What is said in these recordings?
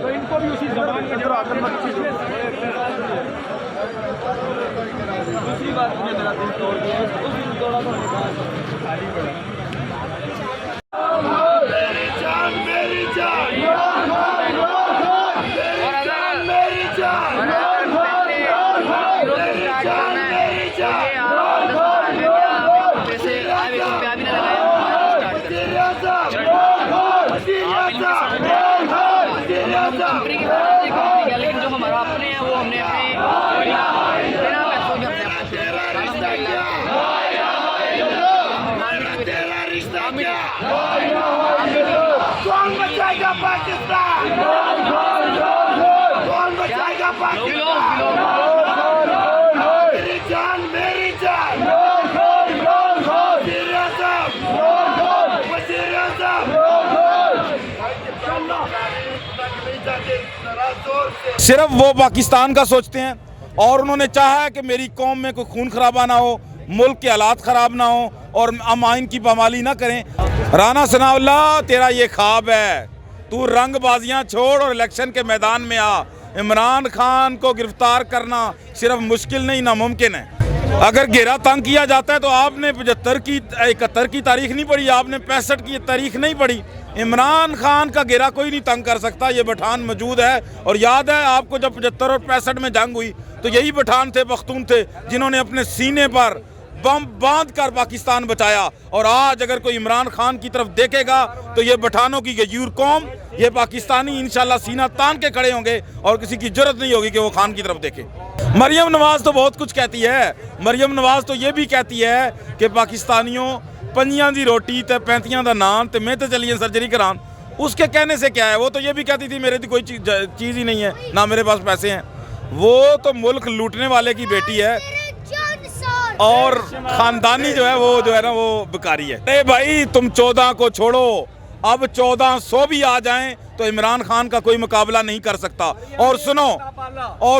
तो इनको भी उसी जबान के दूसरी बात मुझे मेरा दिल तोड़ दिया उस दिन तोड़ा तो मेरी जान मेरी जान मेरी जान लेकिन जो हमारा अपने हैं वो हमने अपने बिना पैसों के कौन बचाएगा पाकिस्तान कौन बचाएगा पाकिस्तान मेरी जान मेरी जान सिर्फ वो पाकिस्तान का सोचते हैं और उन्होंने चाहा है कि मेरी कौम में कोई खून खराबा ना हो, मुल्क के हालात ख़राब ना हो और अमाइन की पामाली ना करें। राना सनाउल्लाह, तेरा ये ख्वाब है, तू रंगबाजियां छोड़ और इलेक्शन के मैदान में आ। इमरान खान को गिरफ्तार करना सिर्फ मुश्किल नहीं, नामुमकिन है। अगर घेरा तंग किया जाता है तो आपने 71 की तारीख नहीं पढ़ी, आपने 65 की तारीख नहीं पढ़ी। इमरान खान का घेरा कोई नहीं तंग कर सकता, ये पठान मौजूद है। और याद है आपको जब 75 और 65 में जंग हुई तो यही पठान थे, पख्तून थे, जिन्होंने अपने सीने पर बम बांध कर पाकिस्तान बचाया। और आज अगर कोई इमरान खान की तरफ देखेगा तो ये पठानों की गयूर कौम, ये पाकिस्तानी इंशाल्लाह सीना तान के खड़े होंगे और किसी की जरूरत नहीं होगी कि वो खान की तरफ देखे। मरियम नवाज तो बहुत कुछ कहती है। मरियम नवाज तो ये भी कहती है कि पाकिस्तानियों पंजियां दी रोटी ते 35 दा नान ते मैं तो चलिए सर्जरी करान। उसके कहने से क्या है, वो तो ये भी कहती थी मेरे तो कोई चीज़ ही नहीं है, ना मेरे पास पैसे हैं। वो तो मुल्क लूटने वाले की बेटी है और ख़ानदानी जो है वो ना वो बेकारी है। अरे भाई तुम 14 को छोड़ो, अब 1400 भी आ जाएं तो इमरान खान का कोई मुकाबला नहीं कर सकता। और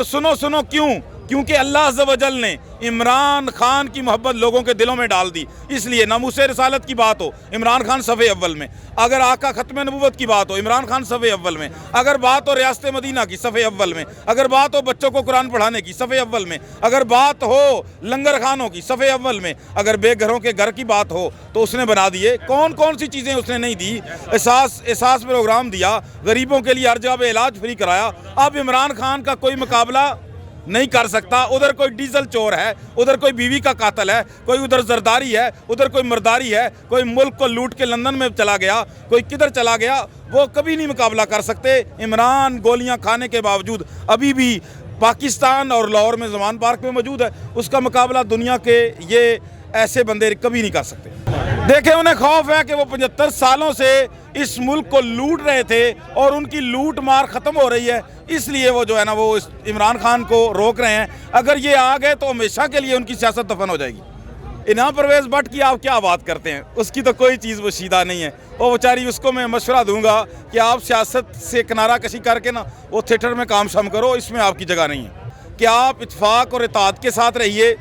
सुनो क्यों? क्योंकि अल्लाह अज़्ज़ व जल ने इमरान खान की मोहब्बत लोगों के दिलों में डाल दी। इसलिए नामूसे रिसालत की बात हो, इमरान खान सफ़े अव्वल में। अगर आका ख़त्म नबूवत की बात हो, इमरान खान सफ़े अव्वल में। अगर बात हो रियासत मदीना की, सफ़े अव्वल में। अगर बात हो बच्चों को कुरान पढ़ाने की, सफ़े अव्वल में। अगर बात हो लंगर खानों की, सफ़े अव्वल में। अगर बेघरों के घर की बात हो तो उसने बना दिए। कौन कौन सी चीज़ें उसने नहीं दी? एहसास प्रोग्राम दिया, गरीबों के लिए हर जगह इलाज फ्री कराया। अब इमरान खान का कोई मुकाबला नहीं कर सकता। उधर कोई डीजल चोर है, उधर कोई बीवी का कातल है, कोई उधर जरदारी है, उधर कोई मर्दारी है, कोई मुल्क को लूट के लंदन में चला गया, कोई किधर चला गया। वो कभी नहीं मुकाबला कर सकते। इमरान गोलियां खाने के बावजूद अभी भी पाकिस्तान और लाहौर में जमान पार्क में मौजूद है। उसका मुकाबला दुनिया के ये ऐसे बंदे कभी नहीं कर सकते। देखें, उन्हें खौफ है कि वो 75 सालों से इस मुल्क को लूट रहे थे और उनकी लूट मार ख़त्म हो रही है, इसलिए वो जो है ना वो इमरान खान को रोक रहे हैं। अगर ये आ गए तो हमेशा के लिए उनकी सियासत दफन हो जाएगी। इनाम परवेज़ भट्ट की आप क्या बात करते हैं, उसकी तो कोई चीज़ वो शीदा नहीं है। वो बेचारी, उसको मैं मशवरा दूंगा कि आप सियासत से किनारा कशी करके ना वो थिएटर में काम शाम करो, इसमें आपकी जगह नहीं है। कि आप इत्तेफाक और इत्तेहाद के साथ रहिए,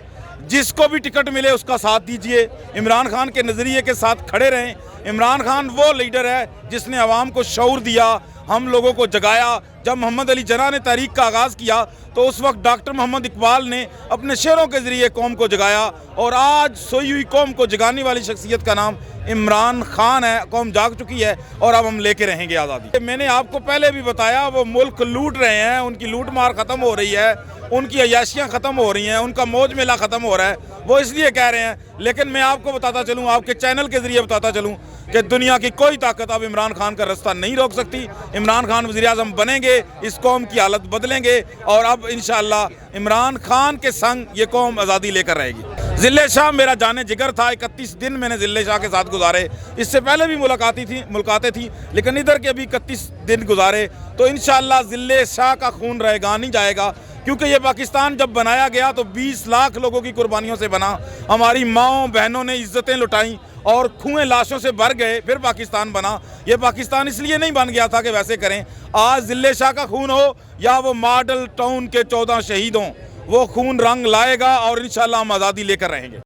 जिसको भी टिकट मिले उसका साथ दीजिए, इमरान खान के नज़रिए के साथ खड़े रहें। इमरान खान वो लीडर है जिसने अवाम को शऊर दिया, हम लोगों को जगाया। जब मोहम्मद अली जिन्ना ने तहरीक का आगाज़ किया तो उस वक्त डॉक्टर मोहम्मद इकबाल ने अपने शेरों के ज़रिए कौम को जगाया। और आज सोई हुई कौम को जगाने वाली शख्सियत का नाम इमरान खान है। कौम जाग चुकी है और अब हम लेके रहेंगे आज़ादी। मैंने आपको पहले भी बताया, वो मुल्क लूट रहे हैं, उनकी लूट मार ख़त्म हो रही है। उनकी अयाशियाँ ख़त्म हो रही हैं, उनका मौज मेला ख़त्म हो रहा है, वो इसलिए कह रहे हैं। लेकिन मैं आपको बताता चलूँ, आपके चैनल के ज़रिए बताता चलूँ कि दुनिया की कोई ताकत अब इमरान खान का रास्ता नहीं रोक सकती। इमरान खान वज़ीर-ए-आज़म बनेंगे, इस कौम की हालत बदलेंगे और अब इंशाअल्लाह इमरान खान के संग ये कौम आज़ादी लेकर रहेगी। ज़िले शाह मेरा जाने जिगर था, 31 दिन मैंने ज़िले शाह के साथ गुजारे। इससे पहले भी मुलाकातें थी, लेकिन इधर के भी 31 दिन गुजारे। तो इंशाअल्लाह ज़िले शाह का खून रहेगा नहीं जाएगा, क्योंकि ये पाकिस्तान जब बनाया गया तो 20 लाख लोगों की कुर्बानियों से बना। हमारी माँओं बहनों ने इज्जतें लुटाई और कुएं लाशों से भर गए, फिर पाकिस्तान बना। ये पाकिस्तान इसलिए नहीं बन गया था कि वैसे करें। आज ज़िले शाह का खून हो या वो मॉडल टाउन के 14 शहीद हों, वो खून रंग लाएगा और इंशाअल्लाह हम आज़ादी लेकर रहेंगे।